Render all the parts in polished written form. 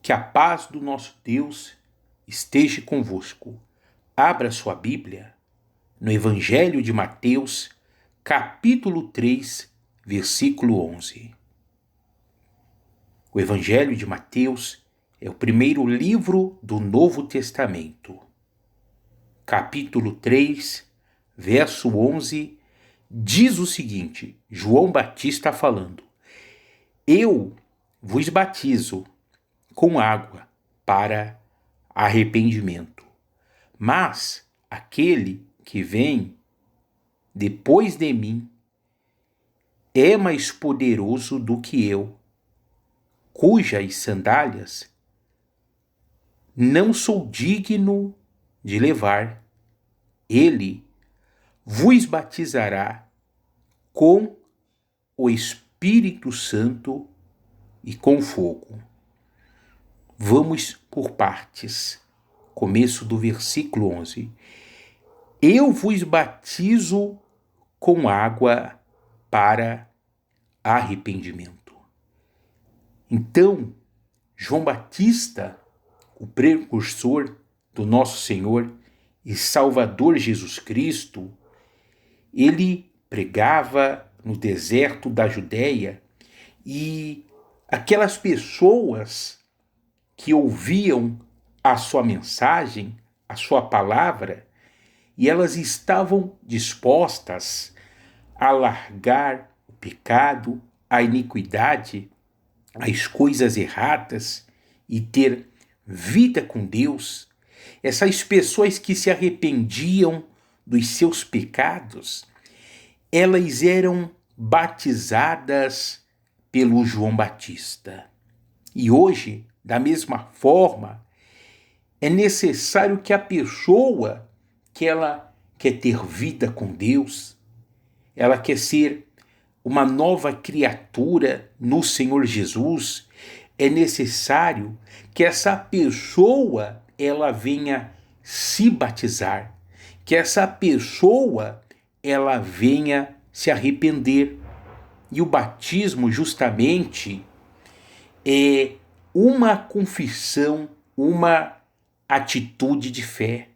Que a paz do nosso Deus esteja convosco. Abra sua Bíblia no Evangelho de Mateus, capítulo 3, versículo 11. O Evangelho de Mateus é o primeiro livro do Novo Testamento. Capítulo 3, verso 11, diz o seguinte: João Batista falando: Eu vos batizo com água para arrependimento, mas aquele que vem depois de mim é mais poderoso do que eu, cujas sandálias não sou digno de levar. Ele vos batizará com o Espírito Santo e com fogo. Vamos por partes. Começo do versículo 11. Eu vos batizo com água para arrependimento. Então, João Batista, o precursor do nosso Senhor e Salvador Jesus Cristo, ele pregava no deserto da Judéia e aquelas pessoas que ouviam a sua mensagem, a sua palavra, e elas estavam dispostas a largar o pecado, a iniquidade, as coisas erradas e ter vida com Deus. Essas pessoas que se arrependiam dos seus pecados, elas eram batizadas pelo João Batista. E hoje, da mesma forma, é necessário que a pessoa que ela quer ter vida com Deus, ela quer ser uma nova criatura no Senhor Jesus, é necessário que essa pessoa ela venha se batizar, que essa pessoa ela venha se arrepender. E o batismo justamente é uma confissão, uma atitude de fé.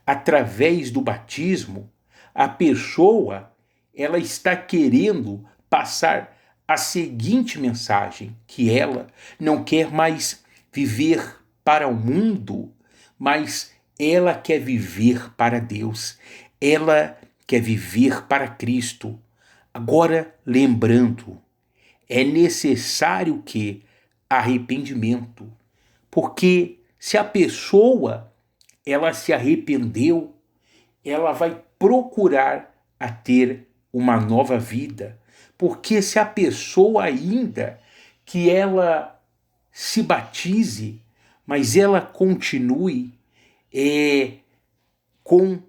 Através do batismo, a pessoa ela está querendo passar a seguinte mensagem, que ela não quer mais viver para o mundo, mas ela quer viver para Deus. Ela quer viver para Cristo. Agora, lembrando, é necessário que arrependimento, porque se a pessoa ela se arrependeu, ela vai procurar a ter uma nova vida, porque se a pessoa ainda que ela se batize, mas ela continue com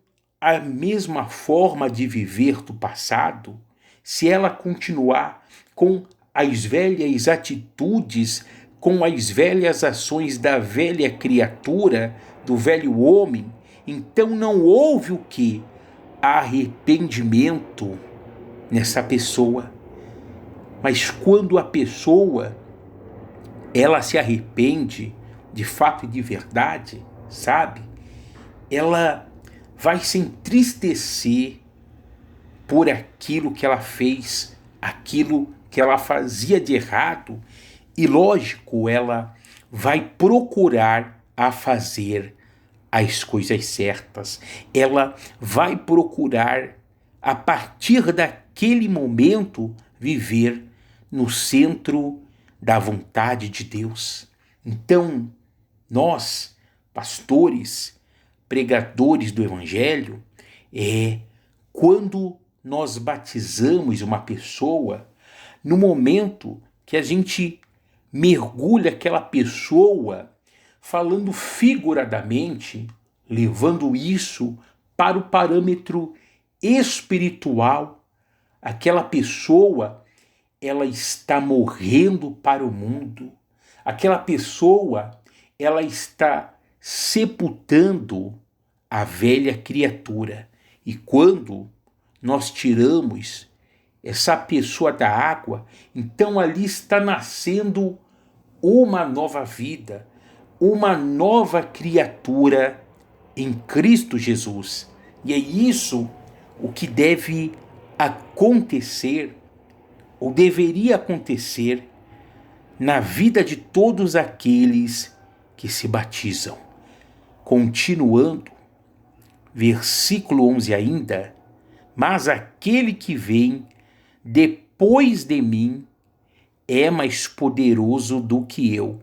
a mesma forma de viver do passado, se ela continuar com as velhas atitudes, com as velhas ações da velha criatura, do velho homem, então não houve o que? Arrependimento nessa pessoa. Mas quando a pessoa ela se arrepende de fato e de verdade, sabe? Ela vai se entristecer por aquilo que ela fez, aquilo que ela fazia de errado, e lógico, ela vai procurar a fazer as coisas certas. Ela vai procurar, a partir daquele momento, viver no centro da vontade de Deus. Então, nós, pastores, pregadores do Evangelho, quando nós batizamos uma pessoa, no momento que a gente mergulha aquela pessoa, falando figuradamente, levando isso para o parâmetro espiritual, aquela pessoa ela está morrendo para o mundo, aquela pessoa ela está sepultando a velha criatura. E quando nós tiramos essa pessoa da água, então ali está nascendo uma nova vida, uma nova criatura em Cristo Jesus. E é isso o que deve acontecer, ou deveria acontecer, na vida de todos aqueles que se batizam. Continuando, versículo 11 ainda: mas aquele que vem depois de mim é mais poderoso do que eu,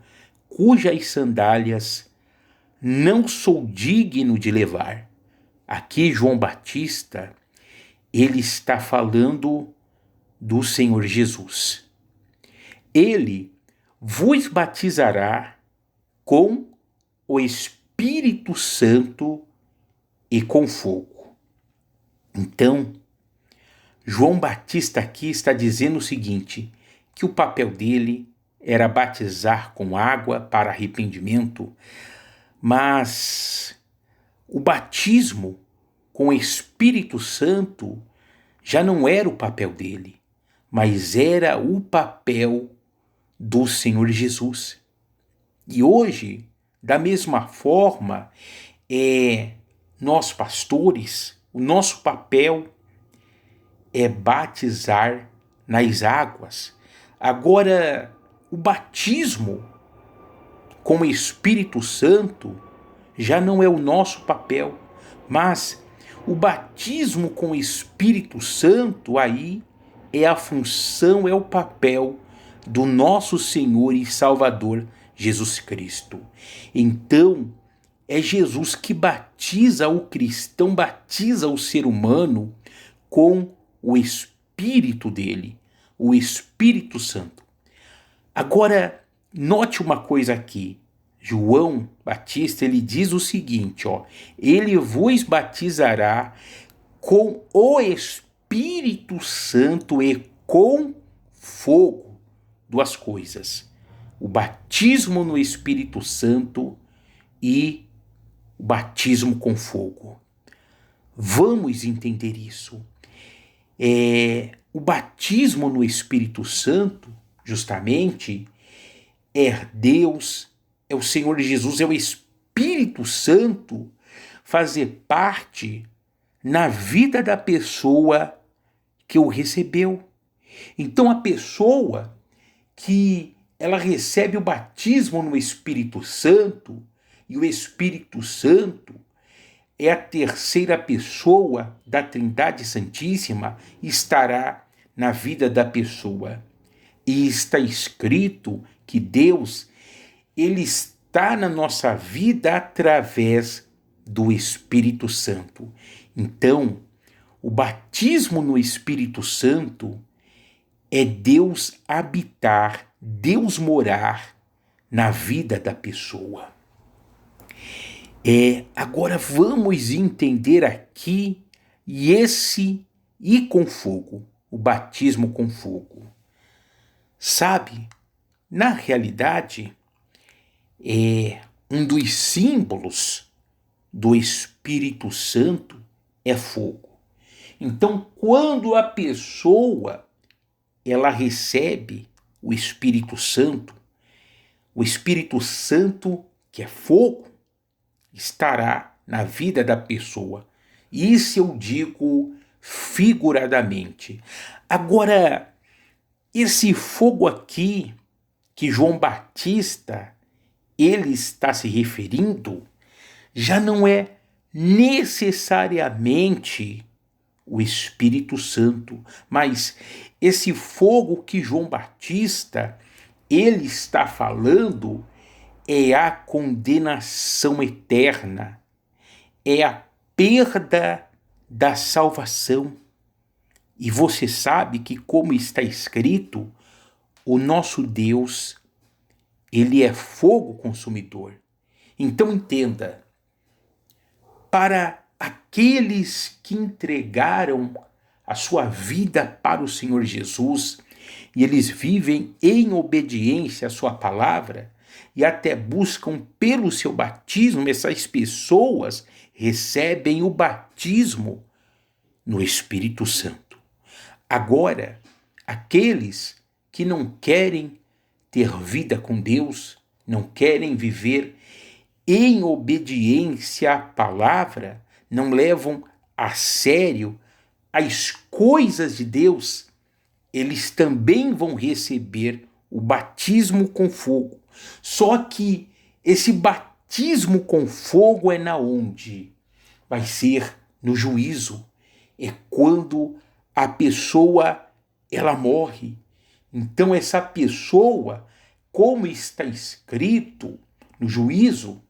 cujas sandálias não sou digno de levar. Aqui João Batista, ele está falando do Senhor Jesus. Ele vos batizará com o Espírito Santo e com fogo. Então, João Batista aqui está dizendo o seguinte, que o papel dele era batizar com água para arrependimento, mas o batismo com o Espírito Santo já não era o papel dele, mas era o papel do Senhor Jesus. E hoje, da mesma forma, nós pastores, o nosso papel é batizar nas águas. Agora, o batismo com o Espírito Santo já não é o nosso papel, mas o batismo com o Espírito Santo aí é a função, é o papel do nosso Senhor e Salvador Jesus Cristo. Então, é Jesus que batiza o cristão, batiza o ser humano com o Espírito dele, o Espírito Santo. Agora, note uma coisa aqui. João Batista, ele diz o seguinte, ele vos batizará com o Espírito Santo e com fogo. Duas coisas. O batismo no Espírito Santo e o batismo com fogo. Vamos entender isso. O batismo no Espírito Santo, justamente, é Deus, é o Senhor Jesus, é o Espírito Santo fazer parte na vida da pessoa que o recebeu. Então a pessoa que ela recebe o batismo no Espírito Santo, e o Espírito Santo é a terceira pessoa da Trindade Santíssima, estará na vida da pessoa. E está escrito que Deus, ele está na nossa vida através do Espírito Santo. Então, o batismo no Espírito Santo é Deus habitar, Deus morar na vida da pessoa. Agora vamos entender aqui e com fogo, o batismo com fogo. Sabe, na realidade, um dos símbolos do Espírito Santo é fogo. Então, quando a pessoa ela recebe o Espírito Santo, que é fogo, estará na vida da pessoa. Isso eu digo figuradamente. Agora, esse fogo aqui que João Batista ele está se referindo já não é necessariamente o Espírito Santo, mas esse fogo que João Batista ele está falando é a condenação eterna, é a perda da salvação. E você sabe que, como está escrito, o nosso Deus, ele é fogo consumidor. Então entenda, para aqueles que entregaram a sua vida para o Senhor Jesus, e eles vivem em obediência à sua palavra, e até buscam pelo seu batismo, essas pessoas recebem o batismo no Espírito Santo. Agora, aqueles que não querem ter vida com Deus, não querem viver em obediência à palavra, não levam a sério as coisas de Deus, eles também vão receber o batismo com fogo. Só que esse batismo com fogo é na onde? Vai ser no juízo. É quando a pessoa ela morre. Então essa pessoa, como está escrito no juízo,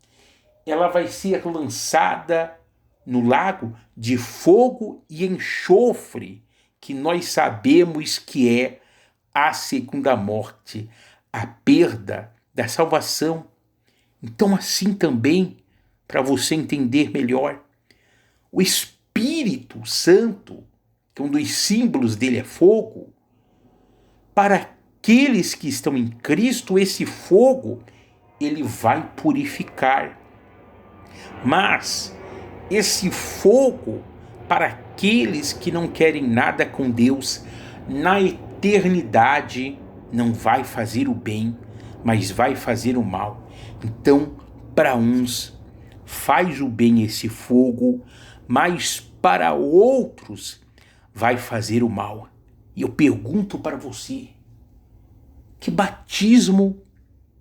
ela vai ser lançada no lago de fogo e enxofre, que nós sabemos que é a segunda morte, a perda da salvação. Então, assim também, para você entender melhor, o Espírito Santo, que um dos símbolos dele é fogo, para aqueles que estão em Cristo, esse fogo, ele vai purificar. Mas esse fogo, para aqueles que não querem nada com Deus, na eternidade não vai fazer o bem, mas vai fazer o mal. Então, para uns faz o bem esse fogo, mas para outros vai fazer o mal. E eu pergunto para você, que batismo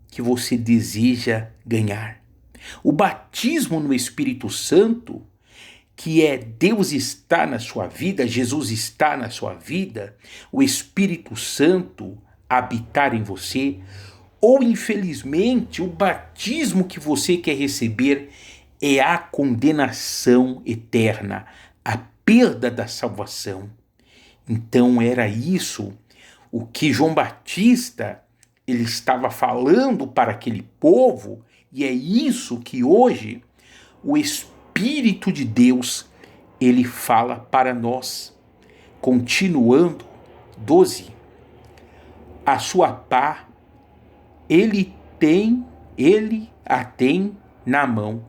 que você deseja ganhar? O batismo no Espírito Santo, que é Deus está na sua vida, Jesus está na sua vida, o Espírito Santo habitar em você, ou infelizmente o batismo que você quer receber é a condenação eterna, a perda da salvação. Então era isso o que João Batista ele estava falando para aquele povo, e é isso que hoje o Espírito de Deus ele fala para nós. Continuando, 12. A sua pá ele a tem na mão,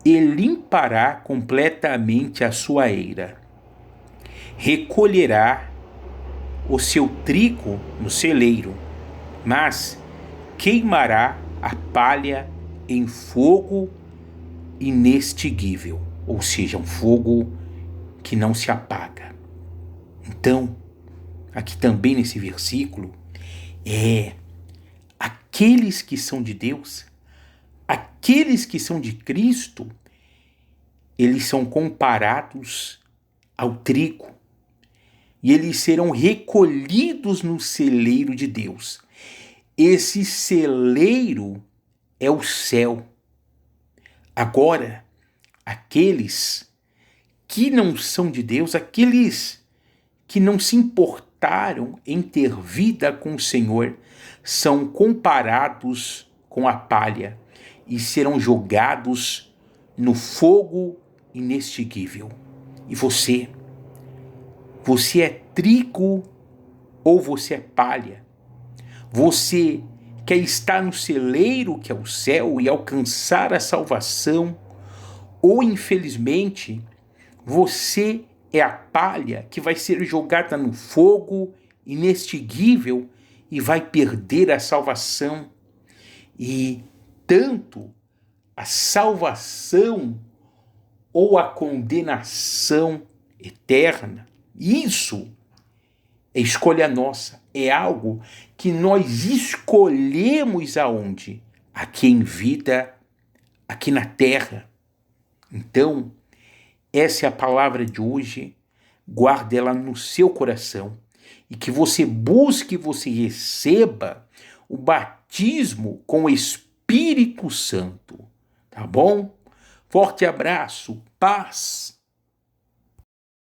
e limpará completamente a sua eira. Recolherá o seu trigo no celeiro, mas queimará a palha em fogo inextinguível, ou seja, um fogo que não se apaga. Então, aqui também nesse versículo, aqueles que são de Deus, aqueles que são de Cristo, eles são comparados ao trigo, e eles serão recolhidos no celeiro de Deus. Esse celeiro é o céu. Agora, aqueles que não são de Deus, aqueles que não se importaram em ter vida com o Senhor, são comparados com a palha e serão jogados no fogo inextinguível. E você é trigo ou você é palha? Você quer estar no celeiro que é o céu e alcançar a salvação? Ou infelizmente você é a palha que vai ser jogada no fogo inextinguível e vai perder a salvação? E tanto a salvação ou a condenação eterna, isso é escolha nossa, é algo que nós escolhemos aonde? Aqui em vida, aqui na terra. Então, essa é a palavra de hoje, guarde ela no seu coração e que você busque, você receba o batismo com o Espírito Santo, tá bom? Forte abraço, paz